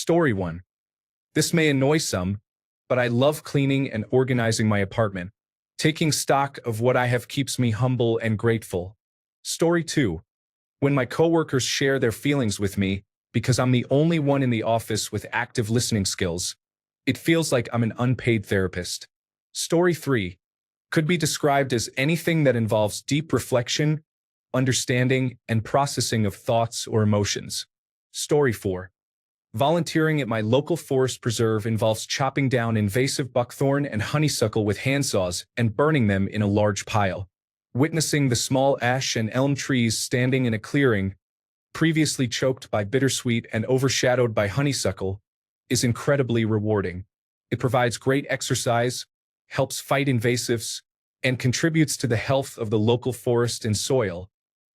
Story 1. This may annoy some, but I love cleaning and organizing my apartment. Taking stock of what I have keeps me humble and grateful. Story 2. When my coworkers share their feelings with me, because I'm the only one in the office with active listening skills, it feels like I'm an unpaid therapist. Story 3. Could be described as anything that involves deep reflection, understanding, and processing of thoughts or emotions. Story 4. Volunteering at my local forest preserve involves chopping down invasive buckthorn and honeysuckle with handsaws and burning them in a large pile. Witnessing the small ash and elm trees standing in a clearing, previously choked by bittersweet and overshadowed by honeysuckle, is incredibly rewarding. It provides great exercise, helps fight invasives, and contributes to the health of the local forest and soil,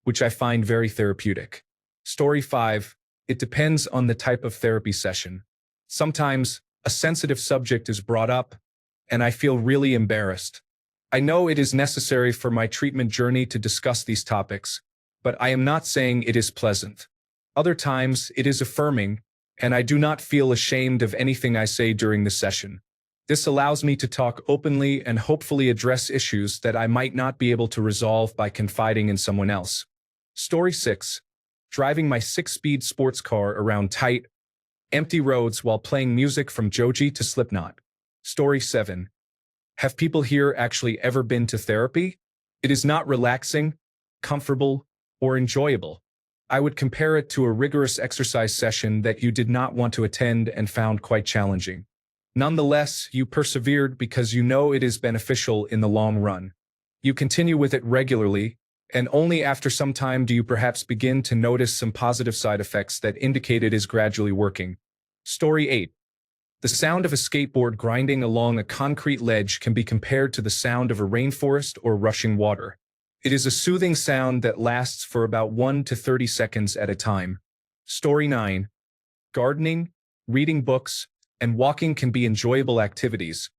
which I find very therapeutic. Story 5. It depends on the type of therapy session. Sometimes, a sensitive subject is brought up, and I feel really embarrassed. I know it is necessary for my treatment journey to discuss these topics, but I am not saying it is pleasant. Other times, it is affirming, and I do not feel ashamed of anything I say during the session. This allows me to talk openly and hopefully address issues that I might not be able to resolve by confiding in someone else. Story 6. Driving my 6-speed sports car around tight, empty roads while playing music from Joji to Slipknot. Story 7. Have people here actually ever been to therapy? It is not relaxing, comfortable, or enjoyable. I would compare it to a rigorous exercise session that you did not want to attend and found quite challenging. Nonetheless, you persevered because you know it is beneficial in the long run. You continue with it regularly, and only after some time do you perhaps begin to notice some positive side effects that indicate it is gradually working. Story 8. The sound of a skateboard grinding along a concrete ledge can be compared to the sound of a rainforest or rushing water. It is a soothing sound that lasts for about 1 to 30 seconds at a time. Story 9. Gardening, reading books, and walking can be enjoyable activities,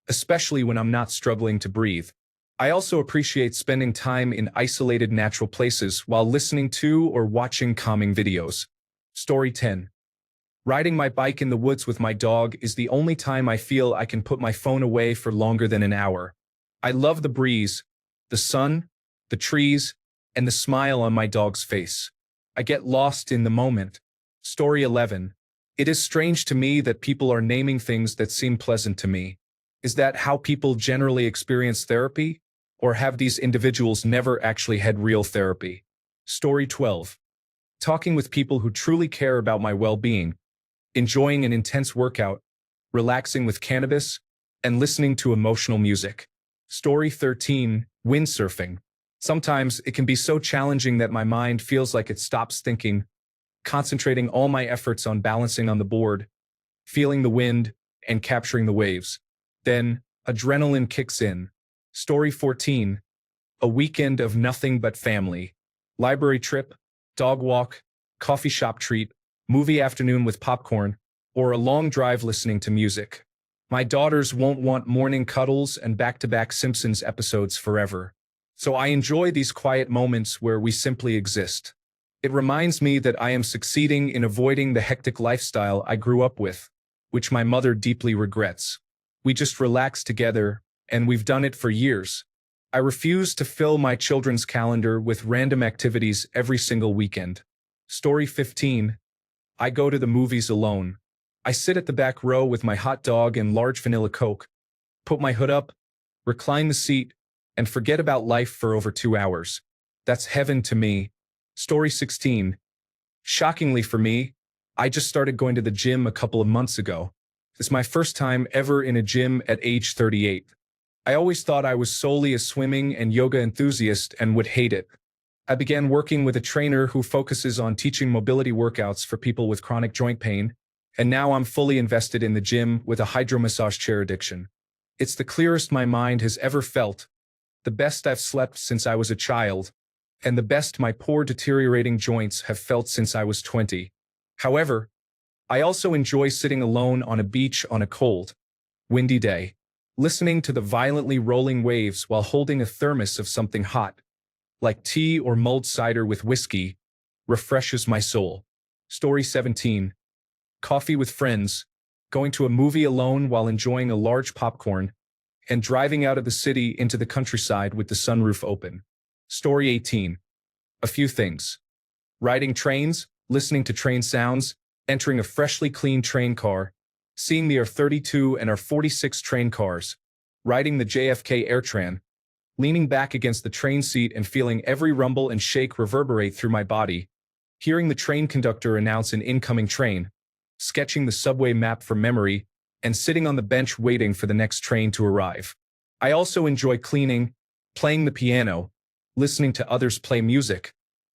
especially when I'm not struggling to breathe. I also appreciate spending time in isolated natural places while listening to or watching calming videos. Story 10. Riding my bike in the woods with my dog is the only time I feel I can put my phone away for longer than an hour. I love the breeze, the sun, the trees, and the smile on my dog's face. I get lost in the moment. Story 11. It is strange to me that people are naming things that seem pleasant to me. Is that how people generally experience therapy? Or have these individuals never actually had real therapy? Story 12. Talking with people who truly care about my well-being, enjoying an intense workout, relaxing with cannabis, and listening to emotional music. Story 13. Windsurfing. Sometimes it can be so challenging that my mind feels like it stops thinking, concentrating all my efforts on balancing on the board, feeling the wind, and capturing the waves. Then, adrenaline kicks in. Story 14. A weekend of nothing but family. Library trip, dog walk, coffee shop treat, movie afternoon with popcorn, or a long drive listening to music. My daughters won't want morning cuddles and back-to-back Simpsons episodes forever. So I enjoy these quiet moments where we simply exist. It reminds me that I am succeeding in avoiding the hectic lifestyle I grew up with, which my mother deeply regrets. We just relax together, and we've done it for years. I refuse to fill my children's calendar with random activities every single weekend. Story 15. I go to the movies alone. I sit at the back row with my hot dog and large vanilla Coke, put my hood up, recline the seat, and forget about life for over 2 hours. That's heaven to me. Story 16. Shockingly for me, I just started going to the gym a couple of months ago. It's my first time ever in a gym at age 38. I always thought I was solely a swimming and yoga enthusiast and would hate it. I began working with a trainer who focuses on teaching mobility workouts for people with chronic joint pain, and now I'm fully invested in the gym with a hydromassage chair addiction. It's the clearest my mind has ever felt, the best I've slept since I was a child, and the best my poor deteriorating joints have felt since I was 20. However, I also enjoy sitting alone on a beach on a cold, windy day, listening to the violently rolling waves while holding a thermos of something hot, like tea or mulled cider with whiskey, refreshes my soul. Story 17. coffee with friends, going to a movie alone while enjoying a large popcorn, and driving out of the city into the countryside with the sunroof open. Story 18. A few things. Riding trains, listening to train sounds, entering a freshly cleaned train car, seeing the R32 and R46 train cars, riding the JFK AirTran, leaning back against the train seat and feeling every rumble and shake reverberate through my body, hearing the train conductor announce an incoming train, sketching the subway map from memory, and sitting on the bench waiting for the next train to arrive. I also enjoy cleaning, playing the piano, listening to others play music,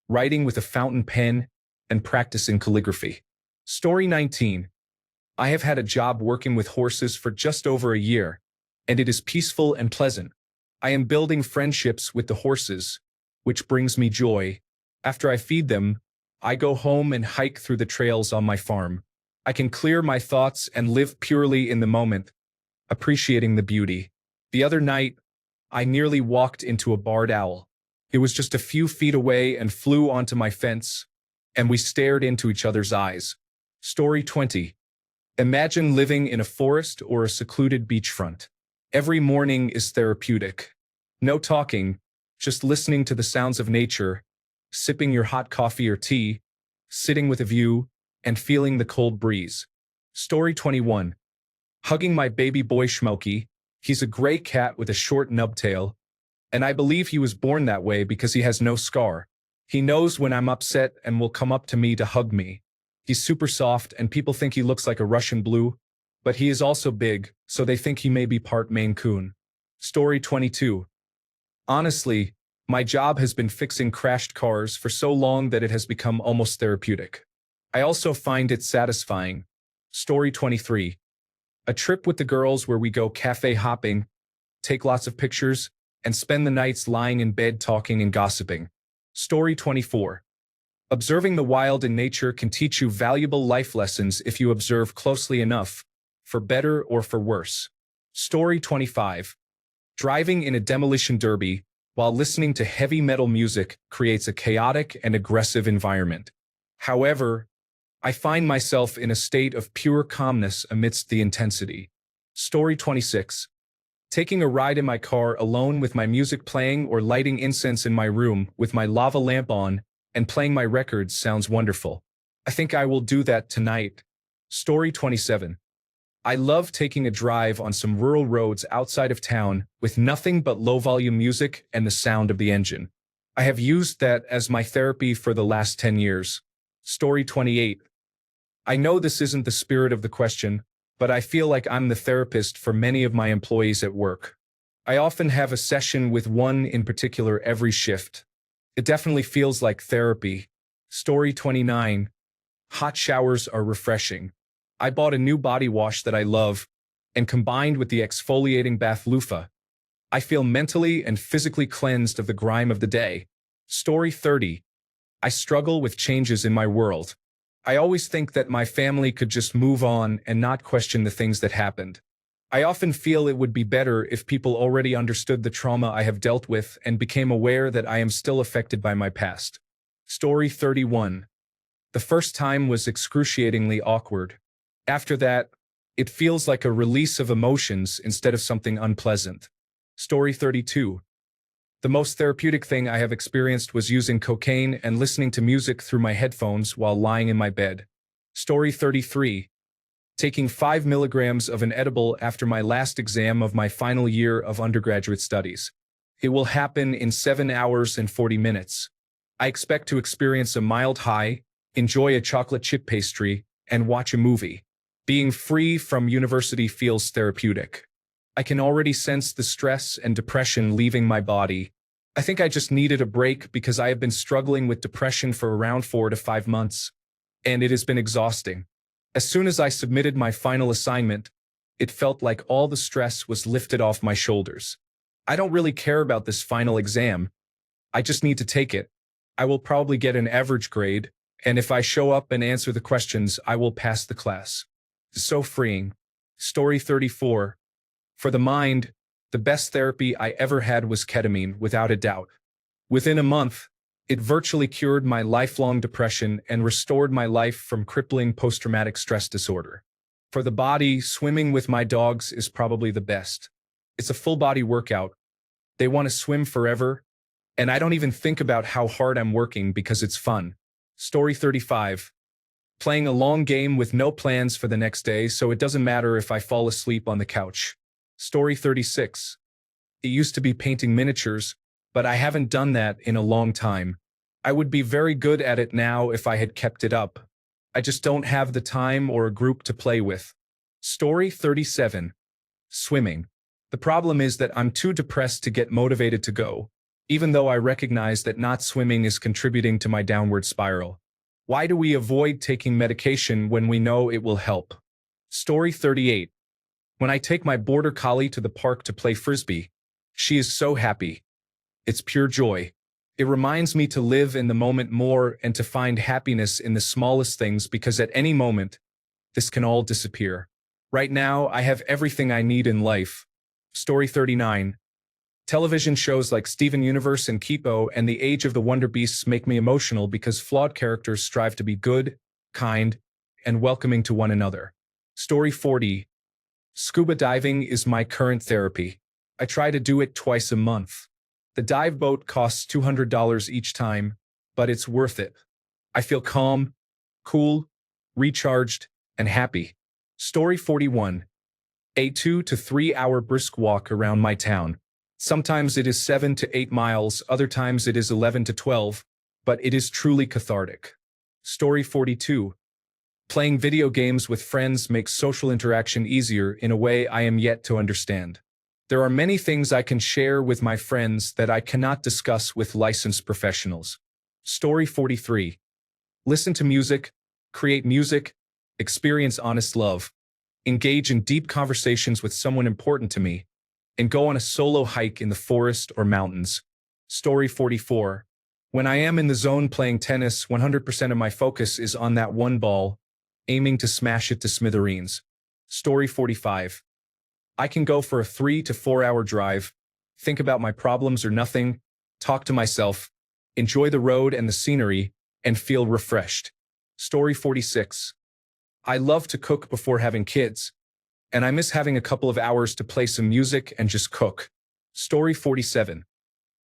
writing with a fountain pen, and practicing calligraphy. Story 19. I have had a job working with horses for just over a year, and it is peaceful and pleasant. I am building friendships with the horses, which brings me joy. After I feed them, I go home and hike through the trails on my farm. I can clear my thoughts and live purely in the moment, appreciating the beauty. The other night, I nearly walked into a barred owl. It was just a few feet away and flew onto my fence, and we stared into each other's eyes. Story 20. Imagine living in a forest or a secluded beachfront. Every morning is therapeutic. No talking, just listening to the sounds of nature, sipping your hot coffee or tea, sitting with a view, and feeling the cold breeze. Story 21. Hugging my baby boy Smokey. He's a gray cat with a short nubtail, and I believe he was born that way because he has no scar. He knows when I'm upset and will come up to me to hug me. He's super soft and people think he looks like a Russian blue, but he is also big, so they think he may be part Maine Coon. Story 22. Honestly, my job has been fixing crashed cars for so long that it has become almost therapeutic. I also find it satisfying. Story 23. A trip with the girls where we go cafe hopping, take lots of pictures, and spend the nights lying in bed talking and gossiping. Story 24. Observing the wild in nature can teach you valuable life lessons if you observe closely enough, for better or for worse. Story 25. Driving in a demolition derby while listening to heavy metal music creates a chaotic and aggressive environment. However, I find myself in a state of pure calmness amidst the intensity. Story 26. Taking a ride in my car alone with my music playing or lighting incense in my room with my lava lamp on and playing my records sounds wonderful. I think I will do that tonight. Story 27. I love taking a drive on some rural roads outside of town with nothing but low-volume music and the sound of the engine. I have used that as my therapy for the last 10 years. Story 28. I know this isn't the spirit of the question, but I feel like I'm the therapist for many of my employees at work. I often have a session with one in particular every shift. It definitely feels like therapy. Story 29. Hot showers are refreshing. I bought a new body wash that I love, and combined with the exfoliating bath loofah, I feel mentally and physically cleansed of the grime of the day. Story 30. I struggle with changes in my world. I always think that my family could just move on and not question the things that happened. I often feel it would be better if people already understood the trauma I have dealt with and became aware that I am still affected by my past. Story 31. The first time was excruciatingly awkward. After that, it feels like a release of emotions instead of something unpleasant. Story 32. The most therapeutic thing I have experienced was using cocaine and listening to music through my headphones while lying in my bed. Story 33. Taking 5 milligrams of an edible after my last exam of my final year of undergraduate studies. It will happen in 7 hours and 40 minutes. I expect to experience a mild high, enjoy a chocolate chip pastry, and watch a movie. Being free from university feels therapeutic. I can already sense the stress and depression leaving my body. I think I just needed a break because I have been struggling with depression for around 4 to 5 months, and it has been exhausting. As soon as I submitted my final assignment, it felt like all the stress was lifted off my shoulders. I don't really care about this final exam. I just need to take it. I will probably get an average grade, and if I show up and answer the questions, I will pass the class. It's so freeing. Story 34. For the mind, the best therapy I ever had was ketamine, without a doubt. Within a month, It virtually cured my lifelong depression and restored my life from crippling post-traumatic stress disorder. For the body, swimming with my dogs is probably the best. It's a full-body workout. They want to swim forever, and I don't even think about how hard I'm working because it's fun. Story 35. Playing a long game with no plans for the next day, so it doesn't matter if I fall asleep on the couch. Story 36. It used to be painting miniatures, but I haven't done that in a long time. I would be very good at it now if I had kept it up. I just don't have the time or a group to play with. Story 37. Swimming. The problem is that I'm too depressed to get motivated to go, even though I recognize that not swimming is contributing to my downward spiral. Why do we avoid taking medication when we know it will help? Story 38. When I take my border collie to the park to play frisbee, she is so happy. It's pure joy. It reminds me to live in the moment more and to find happiness in the smallest things because at any moment, this can all disappear. Right now, I have everything I need in life. Story 39. Television shows like Steven Universe and Kipo and The Age of the Wonder Beasts make me emotional because flawed characters strive to be good, kind, and welcoming to one another. Story 40. Scuba diving is my current therapy. I try to do it twice a month. The dive boat costs $200 each time, but it's worth it. I feel calm, cool, recharged, and happy. Story 41. A 2 to 3 hour brisk walk around my town. Sometimes it is 7 to 8 miles, other times it is 11 to 12, but it is truly cathartic. Story 42. Playing video games with friends makes social interaction easier in a way I am yet to understand. There are many things I can share with my friends that I cannot discuss with licensed professionals. Story 43. Listen to music, create music, experience honest love, engage in deep conversations with someone important to me, and go on a solo hike in the forest or mountains. Story 44. When I am in the zone playing tennis, 100% of my focus is on that one ball, aiming to smash it to smithereens. Story 45. I can go for a 3 to 4 hour drive, think about my problems or nothing, talk to myself, enjoy the road and the scenery, and feel refreshed. Story 46. I love to cook before having kids, and I miss having a couple of hours to play some music and just cook. Story 47.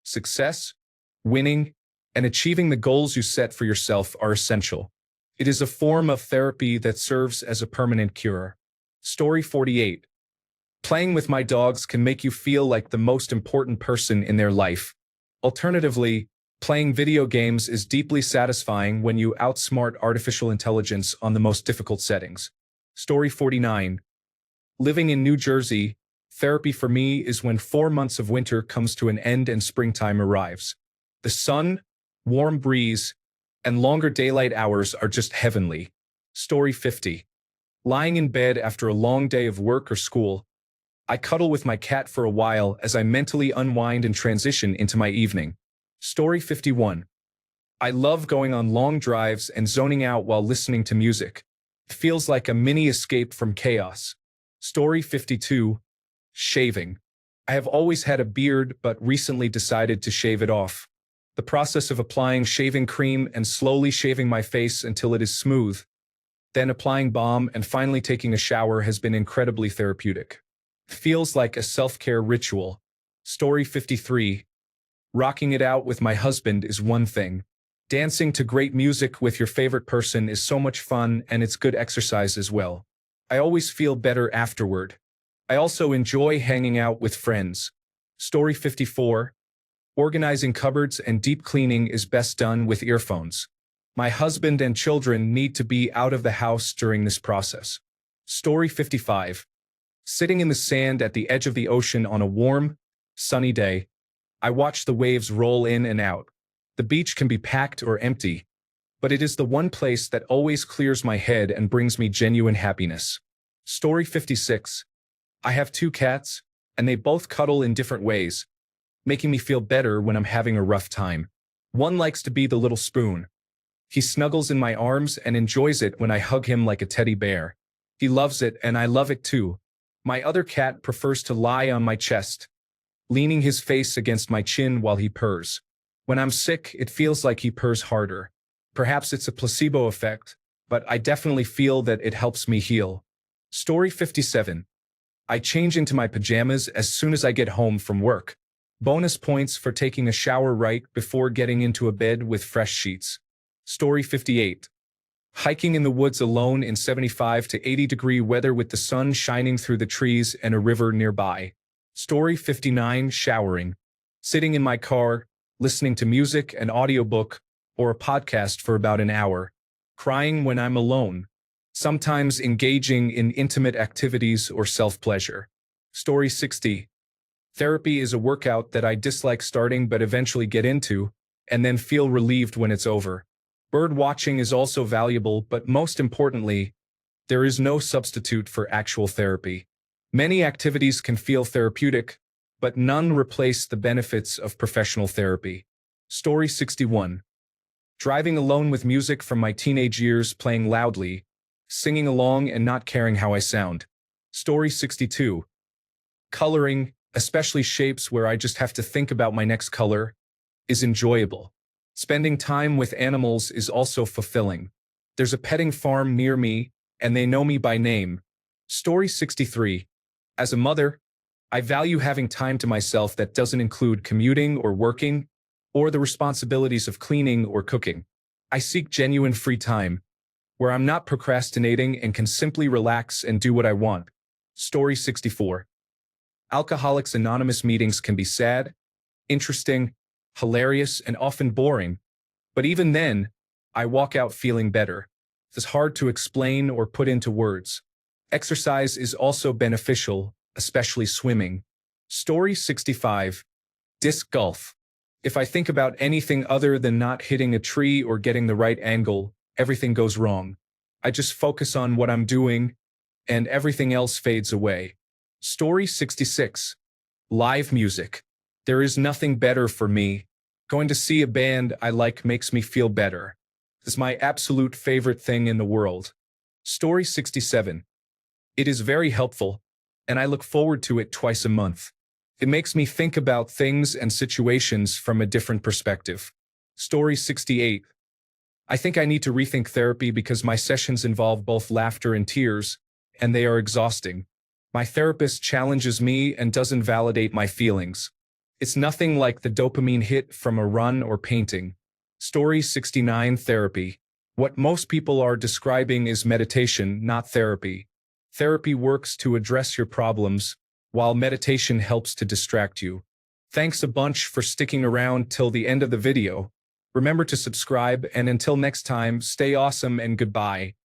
Success, winning, and achieving the goals you set for yourself are essential. It is a form of therapy that serves as a permanent cure. Story 48. Playing with my dogs can make you feel like the most important person in their life. Alternatively, playing video games is deeply satisfying when you outsmart artificial intelligence on the most difficult settings. Story 49. Living in New Jersey, therapy for me is when 4 months of winter comes to an end and springtime arrives. The sun, warm breeze, and longer daylight hours are just heavenly. Story 50. Lying in bed after a long day of work or school, I cuddle with my cat for a while as I mentally unwind and transition into my evening. Story 51. I love going on long drives and zoning out while listening to music. It feels like a mini escape from chaos. Story 52. Shaving. I have always had a beard but recently decided to shave it off. The process of applying shaving cream and slowly shaving my face until it is smooth, then applying balm and finally taking a shower has been incredibly therapeutic. It feels like a self-care ritual. Story 53. Rocking it out with my husband is one thing. Dancing to great music with your favorite person is so much fun and it's good exercise as well. I always feel better afterward. I also enjoy hanging out with friends. Story 54. Organizing cupboards and deep cleaning is best done with earphones. My husband and children need to be out of the house during this process. Story 55. Sitting in the sand at the edge of the ocean on a warm, sunny day, I watch the waves roll in and out. The beach can be packed or empty, but it is the one place that always clears my head and brings me genuine happiness. Story 56. I have 2 cats, and they both cuddle in different ways, making me feel better when I'm having a rough time. One likes to be the little spoon. He snuggles in my arms and enjoys it when I hug him like a teddy bear. He loves it and I love it too. My other cat prefers to lie on my chest, leaning his face against my chin while he purrs. When I'm sick, it feels like he purrs harder. Perhaps it's a placebo effect, but I definitely feel that it helps me heal. Story 57. I change into my pajamas as soon as I get home from work. Bonus points for taking a shower right before getting into a bed with fresh sheets. Story 58. Hiking in the woods alone in 75 to 80-degree weather with the sun shining through the trees and a river nearby. Story 59. Showering. Sitting in my car, listening to music, an audiobook, or a podcast for about an hour. Crying when I'm alone. Sometimes engaging in intimate activities or self-pleasure. Story 60. Therapy is a workout that I dislike starting but eventually get into, and then feel relieved when it's over. Bird watching is also valuable, but most importantly, there is no substitute for actual therapy. Many activities can feel therapeutic, but none replace the benefits of professional therapy. Story 61. Driving alone with music from my teenage years playing loudly, singing along and not caring how I sound. Story 62. Coloring, especially shapes where I just have to think about my next color, is enjoyable. Spending time with animals is also fulfilling. There's a petting farm near me, and they know me by name. Story 63. As a mother, I value having time to myself that doesn't include commuting or working, or the responsibilities of cleaning or cooking. I seek genuine free time, where I'm not procrastinating and can simply relax and do what I want. Story 64. Alcoholics Anonymous meetings can be sad, interesting, hilarious, and often boring, but even then, I walk out feeling better. It's hard to explain or put into words. Exercise is also beneficial, especially swimming. Story 65. Disc golf. If I think about anything other than not hitting a tree or getting the right angle, everything goes wrong. I just focus on what I'm doing, and everything else fades away. Story 66. Live music. There is nothing better for me. Going to see a band I like makes me feel better. It's my absolute favorite thing in the world. Story 67. It is very helpful, and I look forward to it twice a month. It makes me think about things and situations from a different perspective. Story 68. I think I need to rethink therapy because my sessions involve both laughter and tears, and they are exhausting. My therapist challenges me and doesn't validate my feelings. It's nothing like the dopamine hit from a run or painting. Story 69. Therapy. What most people are describing is meditation, not therapy. Therapy works to address your problems, while meditation helps to distract you. Thanks a bunch for sticking around till the end of the video. Remember to subscribe, and until next time, stay awesome and goodbye.